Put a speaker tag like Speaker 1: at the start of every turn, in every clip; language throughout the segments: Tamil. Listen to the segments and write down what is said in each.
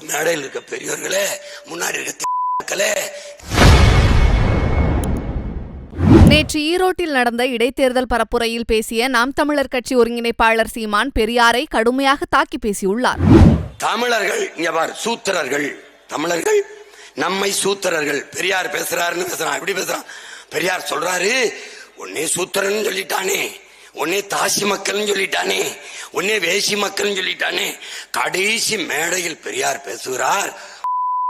Speaker 1: மேடையில் இருக்க பெரியவர்களே, முன்னாடி இருக்க மக்களே.
Speaker 2: நேற்று ஈரோட்டில் நடந்த இடைத்தேர்தல் பரப்புரையில் பேசிய நாம் தமிழர் கட்சி ஒருங்கிணைப்பாளர் சீமான் பெரியாரை கடுமையாக தாக்கி பேசியுள்ளார்.
Speaker 1: தமிழர்கள் இங்க பார், சூத்திரர்கள், தமிழர்கள் நம்மை சூத்திரர்கள். பெரியார் பேசுறாருன்னு பேசுறான். எப்படி பேசுறான்? பெரியார் சொல்றாரு, உன்னே சூத்திரன்னு சொல்லிட்டானே, உன்னே தாசி மக்கள் சொல்லிட்டானே, உன்னே வேசி மக்கள் சொல்லிட்டானே. கடைசி மேடையில் பெரியார் பேசுகிறார்,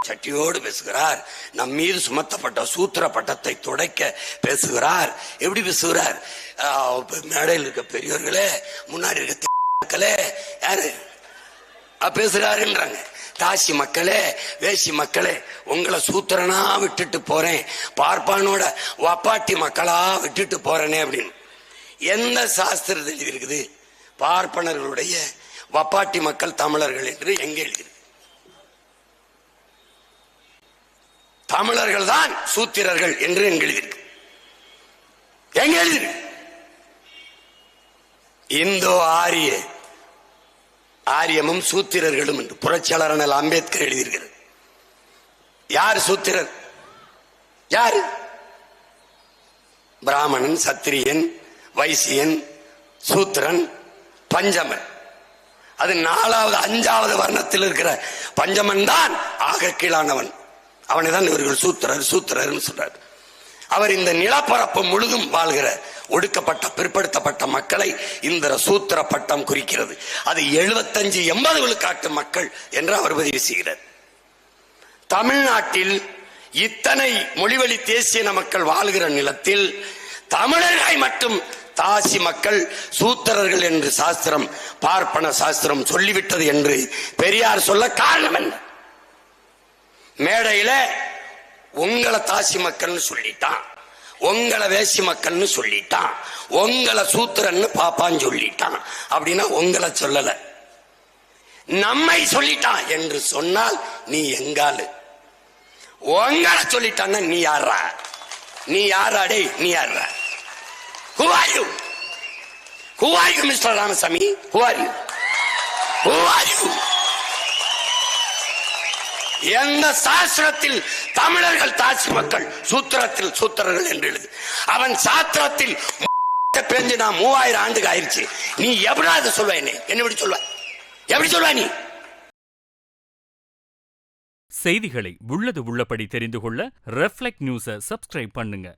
Speaker 1: சட்டியோடு பேசுகிறார். நம் மீது சுமத்தப்பட்ட சூத்திர பட்டத்தை துடைக்க பேசுகிறார். எப்படி பேசுகிறார்? மேடையில் இருக்க பெரியவர்களே, முன்னாடி இருக்க மக்களே, யாரு பேசுறாருன்றாங்க. தாசி மக்களே, வேசி மக்களே, உங்களை சூத்திரனா விட்டுட்டு போறேன், பார்ப்பானோட வப்பாட்டி மக்களா விட்டுட்டு போறேனே அப்படின்னு. எந்த சாஸ்திரத்தில் எழுதி இருக்குது பார்ப்பனர்களுடைய வப்பாட்டி மக்கள் தமிழர்கள் என்று? எங்க எழுதி? தமிழர்கள் தான் சூத்திரர்கள் என்று எங்க எழுதியிருக்கு? எங்க எழுதியிருக்கு? இந்தோ ஆரிய, ஆரியமும் சூத்திரர்களும் என்று புரட்சியாளர் அண்ணல் அம்பேத்கர் எழுதியிருக்கிறது. யார் சூத்திரர்? யாரு? பிராமணன், சத்திரியன், வைசியன், சூத்திரன், பஞ்சமன். அது 4வது 5வது வர்ணத்தில் இருக்கிற பஞ்சமன் தான் ஆக கீழானவன். அவனை தான் இவர்கள் சூத்திரர் சூத்திரர் சொல்றார். அவர் இந்த நிலப்பரப்பு முழுதும் வாழ்கிற ஒடுக்கப்பட்ட பிற்படுத்தப்பட்ட மக்களை இந்த சூத்திர பட்டம் குறிக்கிறது. அது 75-80 விழுக்காட்டு மக்கள் என்று அவர் பதிவு செய்கிறார். தமிழ்நாட்டில் இத்தனை மொழிவழி தேசிய மக்கள் வாழ்கிற நிலத்தில் தமிழர்களை மட்டும் தாசி மக்கள் சூத்திரர்கள் என்று சாஸ்திரம், பார்ப்பன சாஸ்திரம் சொல்லிவிட்டது என்று பெரியார் சொல்ல காரணம் என்ன? மேடையில உங்களை தாசி மக்கள்னு சொல்லிட்டான், உங்களை வேசி மக்கள்னு சொல்லிட்டான், உங்களை சூத்திரன்னு பாப்பான்னு சொல்லிட்டான். அப்படின்னா உங்களை சொல்லல, நம்மை சொல்லிட்டான் என்று சொன்னால் நீ எங்காலு. உங்களை சொல்லிட்டான்னா நீ யாரா? நீ யாராடே? நீ யாரா? Who are you? Who are you, Mr. Ramasamy? Who are you? Who are you? எந்த சாஸ்திரத்தில் தமிழர்கள் தாசி மக்கள், சூத்திரத்தில் சூத்திரர்கள் என்று எழுது. அவன் சாஸ்திரத்தில் பேஞ்சு நான் 3000 ஆண்டுக்கு ஆயிடுச்சு. நீ எப்படி சொல்வ? என்ன எப்படி சொல்வ? எப்படி சொல்வ நீ?
Speaker 3: செய்திகளை உள்ளது உள்ளபடி தெரிந்து கொள்ள ரெஃப்ளெக்ட் நியூஸை சப்ஸ்கிரைப் பண்ணுங்க.